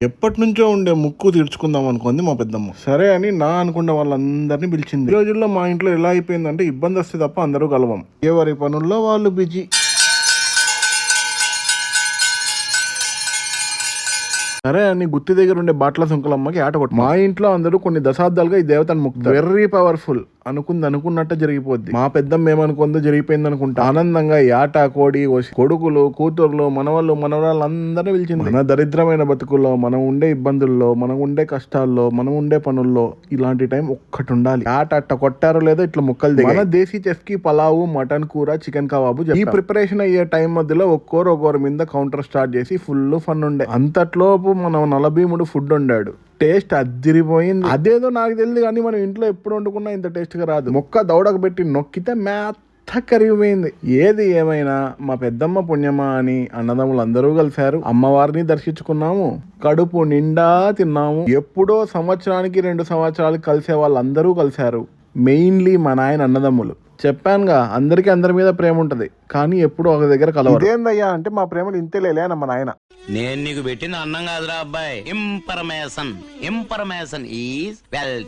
ఎప్పటి నుంచో ఉండే ముక్కు తీర్చుకుందాం అనుకుంది మా పెద్దమ్మ. సరే అని నా అనుకున్న వాళ్ళందరినీ పిలిచింది. ఈ రోజుల్లో మా ఇంట్లో ఎలా అయిపోయిందంటే ఇబ్బంది వస్తే తప్ప అందరూ కలవం, ఎవరి పనుల్లో వాళ్ళు బిజీ. సరే అని గుత్తి దగ్గర ఉండే బాట్ల సుంకలమ్మకి ఆట కొట్టు. మా ఇంట్లో అందరూ కొన్ని దశాబ్దాలుగా ఈ దేవతను ముక్తారు. వెర్రీ పవర్ఫుల్ అనుకున్నట్టు జరిగిపోద్ది. మా పెద్దమ్మ ఏమనుకుందో జరిగిపోయింది అనుకుంటా. ఆనందంగా ఈ ఆట కోడి కొడుకులు కూతుర్లు మనవాళ్ళు మనవరాళ్ళు అందరినీ పిలిచింది. మన దరిద్రమైన బతుకుల్లో, మనం ఉండే ఇబ్బందుల్లో, మనం ఉండే కష్టాల్లో, మనం ఉండే పనుల్లో ఇలాంటి టైం ఒక్కటి ఉండాలి. ఆట అట్ట కొట్టారో లేదో ఇట్లా ముక్కలు దిగాయి. మన దేశీ చెఫ్ కి పలావు, మటన్ కూర, చికెన్ కబాబు. ఈ ప్రిపరేషన్ అయ్యే టైం మధ్యలో ఒక్కోరు మీద కౌంటర్ స్టార్ట్ చేసి ఫుల్ ఫన్ ఉండే. అంతట్లోపు మనం నలభీముడు ఫుడ్ వండాడు. టేస్ట్ అదిరిపోయింది. అదేదో నాకు తెలియదు కానీ మనం ఇంట్లో ఎప్పుడు వండుకున్నా ఇంత టేస్ట్ గా రాదు. ముక్క దౌడకు పెట్టి నొక్కితే మెత్త కరిగిపోయింది. ఏది ఏమైనా మా పెద్దమ్మ పుణ్యమా అని అన్నదమ్ములు అందరూ కలిశారు. అమ్మవారిని దర్శించుకున్నాము, కడుపు నిండా తిన్నాము. ఎప్పుడో సంవత్సరానికి 2 సంవత్సరాలు కలిసే వాళ్ళందరూ కలిశారు. మెయిన్లీ మా నాయన అన్నదమ్ములు. చెప్పానుగా అందరికీ అందరి మీద ప్రేమ ఉంటది, కానీ ఎప్పుడు ఒక దగ్గర కలవరు. ఇదేందయ్యా అంటే మా ప్రేమలు ఇంతేలేలే అన్న మా నాయన. నేను నీకు పెట్టిన అన్నం కాదురా అబ్బాయి, ఇన్ఫర్మేషన్ ఈజ్ వెల్